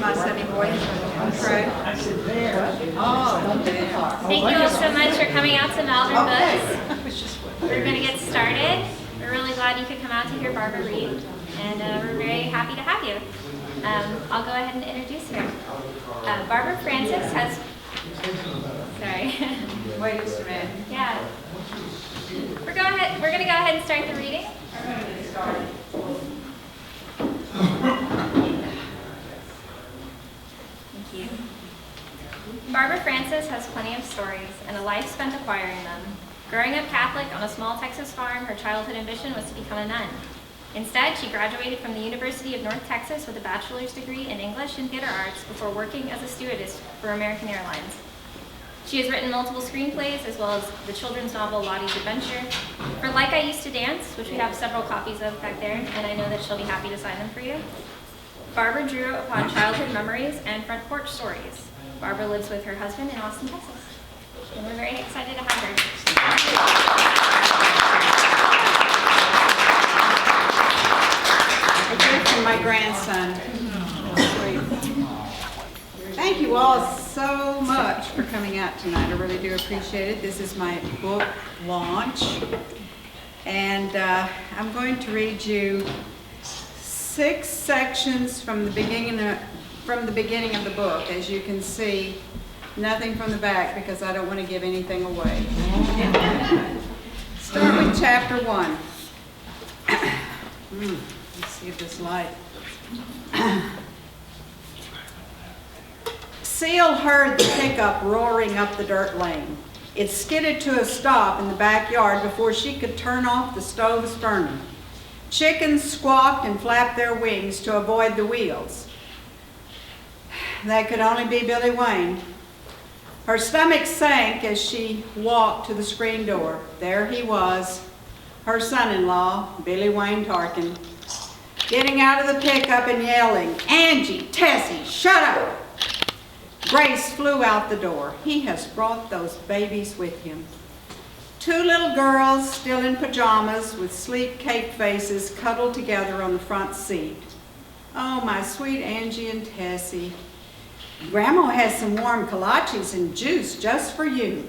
my Sunday morning. Pray. Oh, Thank you all so much for coming out to Malvern Books. We're going to get started. We're really glad you could come out to hear Barbara read, and we're very happy to have you. I'll go ahead and introduce her. Barbara Francis has... Sorry. Wait just a minute. Yeah. We're going to go ahead and start the reading. Thank you. Barbara Francis has plenty of stories and a life spent acquiring them. Growing up Catholic on a small Texas farm, her childhood ambition was to become a nun. Instead, she graduated from the University of North Texas with a bachelor's degree in English and theater arts before working as a stewardess for American Airlines. She has written multiple screenplays, as well as the children's novel Lottie's Adventure. For Like I Used to Dance, which we have several copies of back there, and I know that she'll be happy to sign them for you. Barbara drew upon childhood memories and front porch stories. Barbara lives with her husband in Austin, Texas. And we're very excited to have her. A gift from my grandson. Thank you all so much for coming out tonight. I really do appreciate it. This is my book launch, and I'm going to read you 6 sections from the beginning of the book. As you can see, nothing from the back because I don't want to give anything away. Start with chapter 1. Let's see if this light. Seal heard the pickup roaring up the dirt lane. It skidded to a stop in the backyard before she could turn off the stove's burner. Chickens squawked and flapped their wings to avoid the wheels. That could only be Billy Wayne. Her stomach sank as she walked to the screen door. There he was, her son-in-law, Billy Wayne Tarkin, getting out of the pickup and yelling, "Angie, Tessie, shut up!" Grace flew out the door. He has brought those babies with him. 2 little girls, still in pajamas, with sleek cake faces, cuddled together on the front seat. "Oh, my sweet Angie and Tessie. Grandma has some warm kolaches and juice just for you."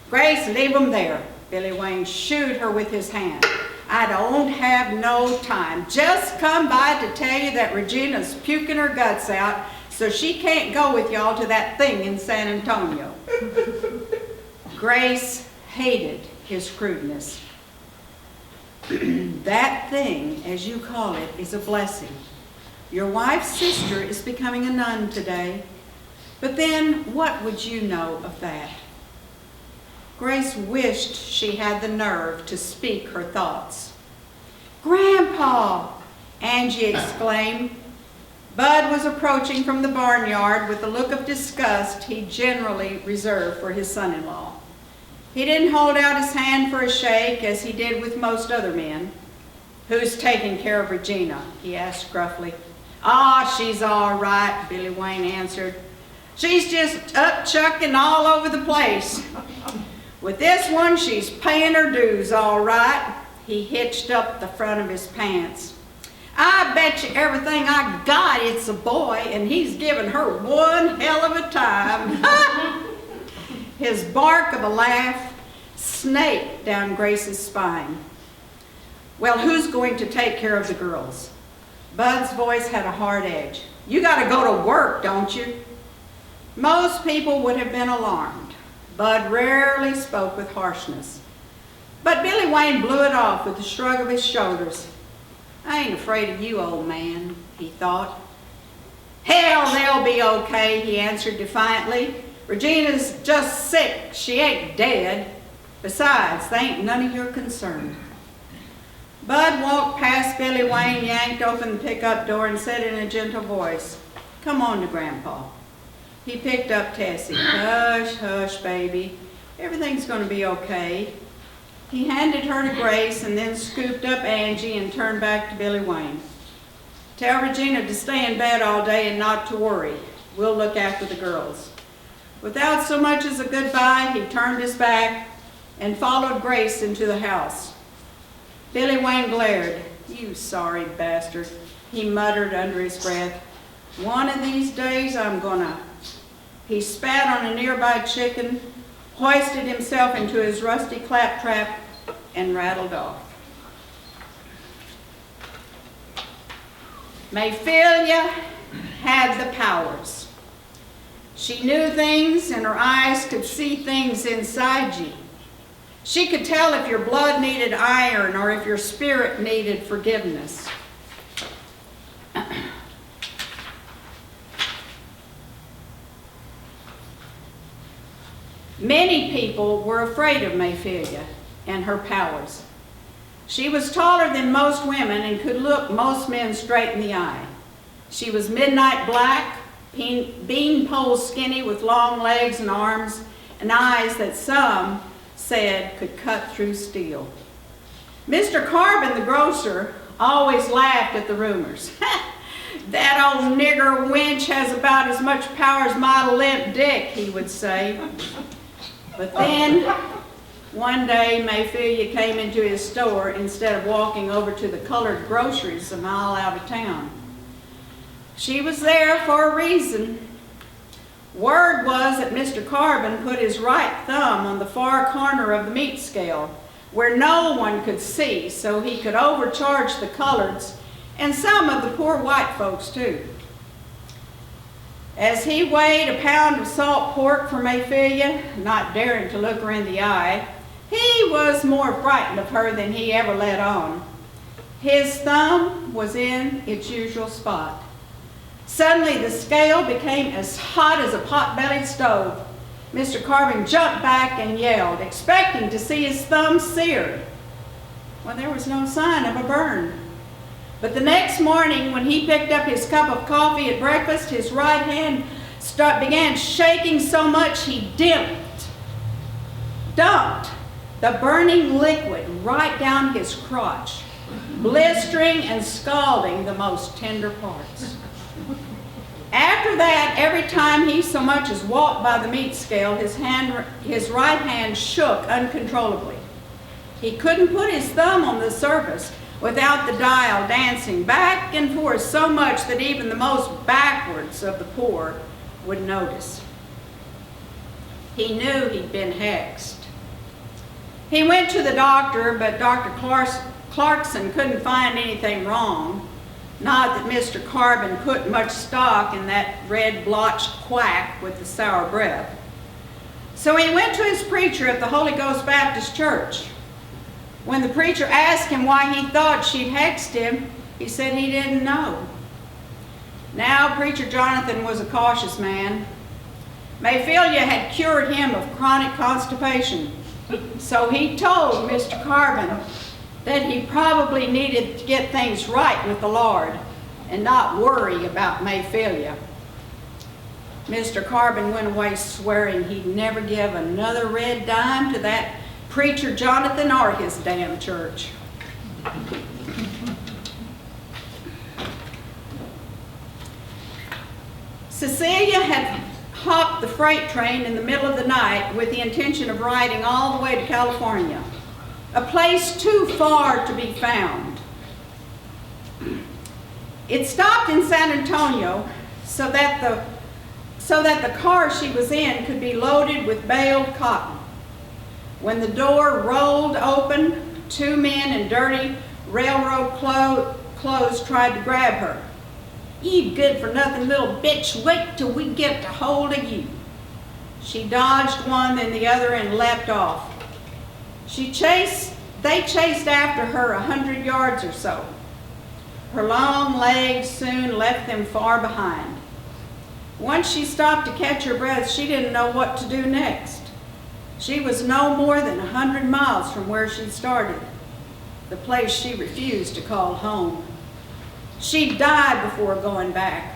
"Grace, leave them there." Billy Wayne shooed her with his hand. "I don't have no time. Just come by to tell you that Regina's puking her guts out, so she can't go with y'all to that thing in San Antonio." Grace hated his crudeness. "That thing, as you call it, is a blessing. Your wife's sister is becoming a nun today. But then, what would you know of that?" Grace wished she had the nerve to speak her thoughts. "Grandpa!" Angie exclaimed. Bud was approaching from the barnyard with the look of disgust he generally reserved for his son-in-law. He didn't hold out his hand for a shake as he did with most other men. "Who's taking care of Regina?" he asked gruffly. "Ah, she's all right," Billy Wayne answered. "She's just up chucking all over the place. With this one, she's paying her dues all right." He hitched up the front of his pants. "I bet you everything I got it's a boy, and he's giving her one hell of a time." His bark of a laugh snaked down Grace's spine. "Well, who's going to take care of the girls?" Bud's voice had a hard edge. "You got to go to work, don't you?" Most people would have been alarmed. Bud rarely spoke with harshness. But Billy Wayne blew it off with a shrug of his shoulders. "I ain't afraid of you, old man," he thought. "Hell, they'll be okay," he answered defiantly. "Regina's just sick. She ain't dead. Besides, they ain't none of your concern." Bud walked past Billy Wayne, yanked open the pickup door, and said in a gentle voice, "Come on to Grandpa." He picked up Tessie. "Hush, hush, baby. Everything's going to be okay." He handed her to Grace and then scooped up Angie and turned back to Billy Wayne. "Tell Regina to stay in bed all day and not to worry. We'll look after the girls." Without so much as a goodbye, he turned his back and followed Grace into the house. Billy Wayne glared. "You sorry bastard," he muttered under his breath. One of these days I'm gonna. He spat on a nearby chicken, hoisted himself into his rusty claptrap, and rattled off. Mayfilia had the powers. She knew things, and her eyes could see things inside you. She could tell if your blood needed iron or if your spirit needed forgiveness. Many people were afraid of Mayfilia and her powers. She was taller than most women and could look most men straight in the eye. She was midnight black, beanpole skinny with long legs and arms and eyes that some said could cut through steel. Mr. Carbon, the grocer, always laughed at the rumors. That old nigger wench has about as much power as my limp dick, he would say. But then, one day, Mayfilia came into his store instead of walking over to the colored groceries a mile out of town. She was there for a reason. Word was that Mr. Carbon put his right thumb on the far corner of the meat scale, where no one could see, so he could overcharge the coloreds and some of the poor white folks too. As he weighed a pound of salt pork for Mayfilia, not daring to look her in the eye, he was more frightened of her than he ever let on. His thumb was in its usual spot. Suddenly the scale became as hot as a pot-bellied stove. Mr. Carbon jumped back and yelled, expecting to see his thumb seared. Well, there was no sign of a burn. But the next morning, when he picked up his cup of coffee at breakfast, his right hand began shaking so much he dumped the burning liquid right down his crotch, blistering and scalding the most tender parts. After that, every time he so much as walked by the meat scale, his right hand shook uncontrollably. He couldn't put his thumb on the surface without the dial dancing back and forth so much that even the most backwards of the poor would notice. He knew he'd been hexed. He went to the doctor, but Dr. Clarkson couldn't find anything wrong. Not that Mr. Carbon put much stock in that red blotched quack with the sour breath. So he went to his preacher at the Holy Ghost Baptist Church. When the preacher asked him why he thought she'd hexed him, he said he didn't know. Now, Preacher Jonathan was a cautious man. Mayfilia had cured him of chronic constipation, so he told Mr. Carbon that he probably needed to get things right with the Lord and not worry about Mayfilia. Mr. Carbon went away swearing he'd never give another red dime to that Preacher Jonathan or his damn church. Cecilia had hopped the freight train in the middle of the night with the intention of riding all the way to California, a place too far to be found. It stopped in San Antonio so that the car she was in could be loaded with baled cotton. When the door rolled open, two men in dirty railroad clothes tried to grab her. "You good-for-nothing little bitch, wait till we get a hold of you." She dodged one, then the other, and leapt off. They chased after her 100 yards or so. Her long legs soon left them far behind. Once she stopped to catch her breath, she didn't know what to do next. She was no more than 100 miles from where she started, the place she refused to call home. She'd die before going back.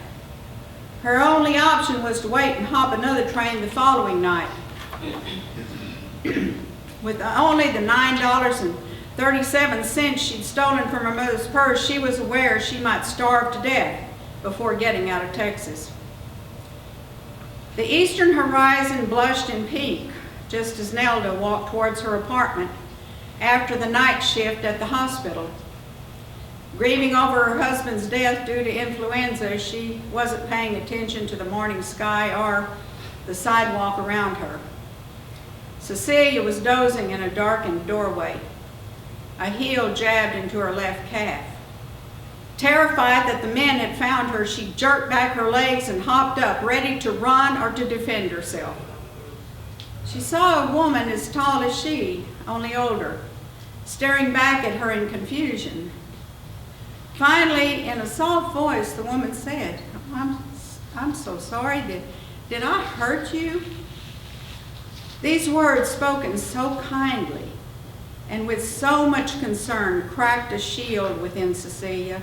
Her only option was to wait and hop another train the following night. With only the $9.37 she'd stolen from her mother's purse, she was aware she might starve to death before getting out of Texas. The eastern horizon blushed in pink just as Nelda walked towards her apartment after the night shift at the hospital. Grieving over her husband's death due to influenza, she wasn't paying attention to the morning sky or the sidewalk around her. Cecilia was dozing in a darkened doorway. A heel jabbed into her left calf. Terrified that the men had found her, she jerked back her legs and hopped up, ready to run or to defend herself. She saw a woman as tall as she, only older, staring back at her in confusion. Finally, in a soft voice, the woman said, I'm so sorry. Did I hurt you? These words, spoken so kindly and with so much concern, cracked a shield within Cecilia.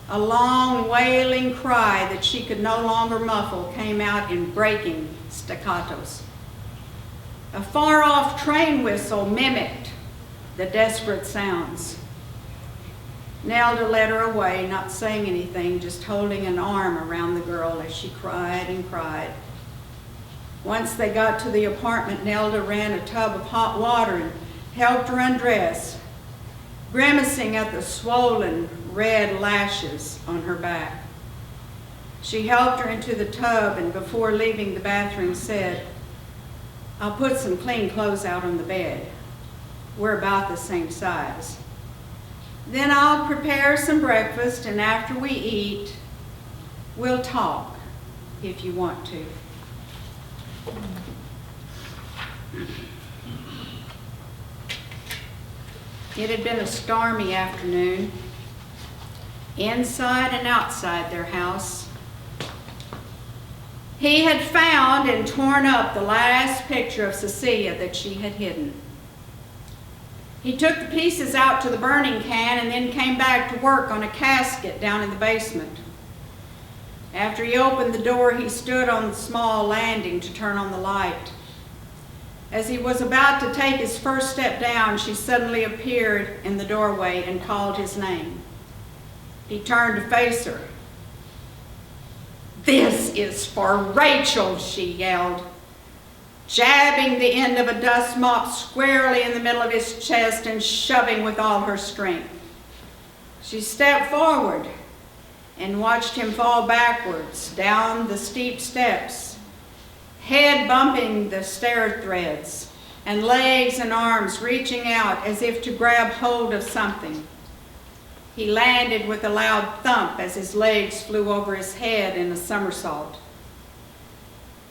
A long, wailing cry that she could no longer muffle came out in breaking staccatos. A far-off train whistle mimicked the desperate sounds. Nelda led her away, not saying anything, just holding an arm around the girl as she cried and cried. Once they got to the apartment, Nelda ran a tub of hot water and helped her undress, grimacing at the swollen red lashes on her back. She helped her into the tub and before leaving the bathroom said, I'll put some clean clothes out on the bed. We're about the same size. Then I'll prepare some breakfast, and after we eat, we'll talk if you want to. It had been a stormy afternoon, inside and outside their house. He had found and torn up the last picture of Cecilia that she had hidden. He took the pieces out to the burning can and then came back to work on a casket down in the basement. After he opened the door, he stood on the small landing to turn on the light. As he was about to take his first step down, she suddenly appeared in the doorway and called his name. He turned to face her. "This is for Rachel," she yelled, jabbing the end of a dust mop squarely in the middle of his chest and shoving with all her strength. She stepped forward and watched him fall backwards down the steep steps, head bumping the stair threads, and legs and arms reaching out as if to grab hold of something. He landed with a loud thump as his legs flew over his head in a somersault.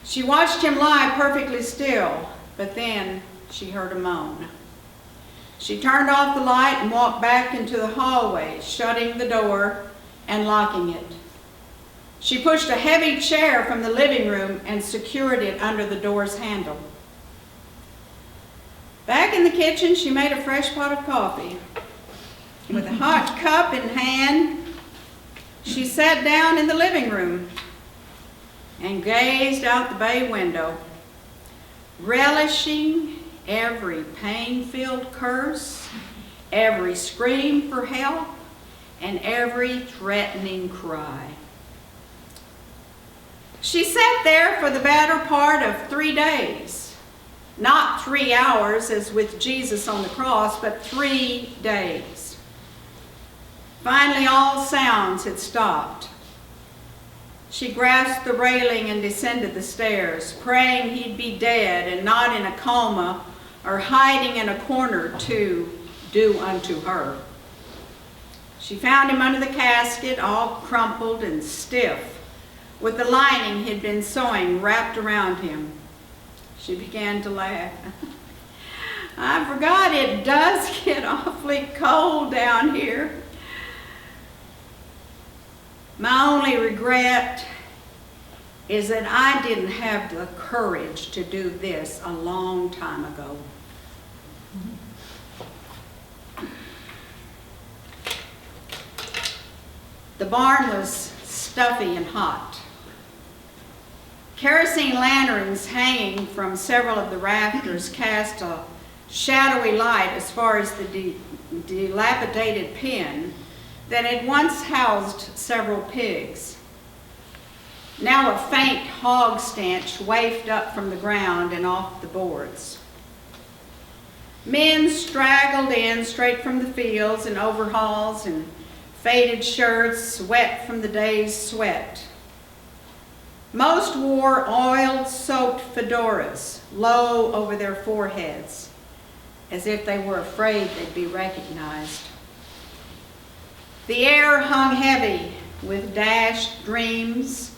She watched him lie perfectly still, but then she heard a moan. She turned off the light and walked back into the hallway, shutting the door and locking it. She pushed a heavy chair from the living room and secured it under the door's handle. Back in the kitchen, she made a fresh pot of coffee. With a hot cup in hand, she sat down in the living room and gazed out the bay window, relishing every pain-filled curse, every scream for help, and every threatening cry. She sat there for the better part of 3 days. Not 3 hours as with Jesus on the cross, but 3 days. Finally, all sounds had stopped. She grasped the railing and descended the stairs, praying he'd be dead and not in a coma or hiding in a corner to do unto her. She found him under the casket, all crumpled and stiff, with the lining he'd been sewing wrapped around him. She began to laugh. "I forgot it does get awfully cold down here. My only regret is that I didn't have the courage to do this a long time ago." The barn was stuffy and hot. Kerosene lanterns hanging from several of the rafters cast a shadowy light as far as the dilapidated pen that had once housed several pigs. Now a faint hog stench wafted up from the ground and off the boards. Men straggled in straight from the fields and overhauls and faded shirts, wet from the day's sweat. Most wore oil-soaked fedoras low over their foreheads, as if they were afraid they'd be recognized. The air hung heavy with dashed dreams,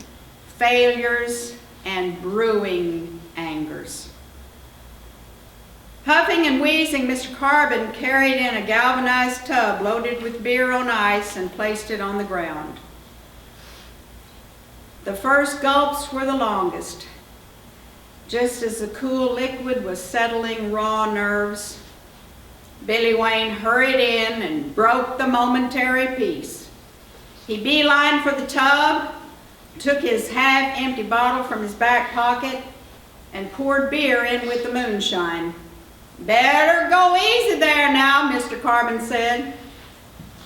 failures, and brewing angers. Huffing and wheezing, Mr. Carbon carried in a galvanized tub loaded with beer on ice and placed it on the ground. The first gulps were the longest. Just as the cool liquid was settling raw nerves, Billy Wayne hurried in and broke the momentary peace. He beelined for the tub, took his half-empty bottle from his back pocket, and poured beer in with the moonshine. "Better go easy there now," Mr. Carbon said.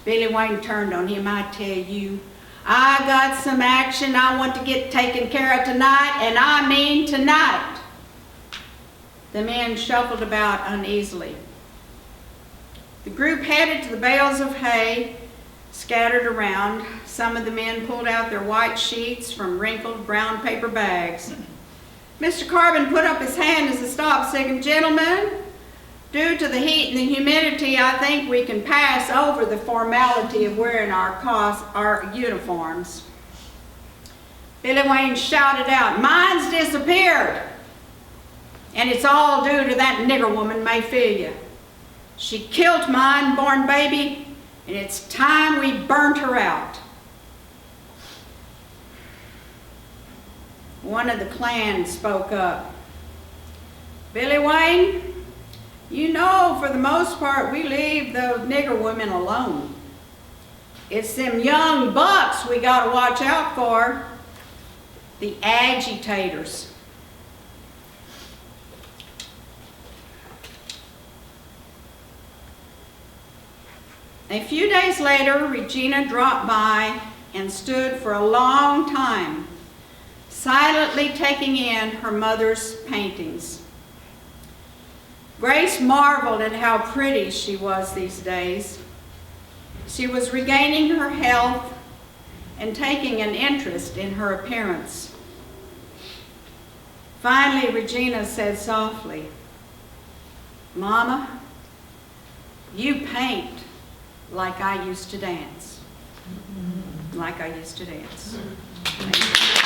Billy Wayne turned on him. "I tell you, I got some action I want to get taken care of tonight, and I mean tonight." The men shuffled about uneasily. The group headed to the bales of hay scattered around. Some of the men pulled out their white sheets from wrinkled brown paper bags. Mr. Carbon put up his hand as a stop, saying, "Gentlemen, due to the heat and the humidity, I think we can pass over the formality of wearing our uniforms." Billy Wayne shouted out, "Mine's disappeared, and it's all due to that nigger woman, Mayfilia. She killed my unborn baby, and it's time we burnt her out." One of the clan spoke up. "Billy Wayne, you know, for the most part, we leave those nigger women alone. It's them young bucks we gotta watch out for, the agitators." A few days later, Regina dropped by and stood for a long time, silently taking in her mother's paintings. Grace marveled at how pretty she was these days. She was regaining her health and taking an interest in her appearance. Finally, Regina said softly, "Mama, you paint like I used to dance." Like I used to dance. Thank you.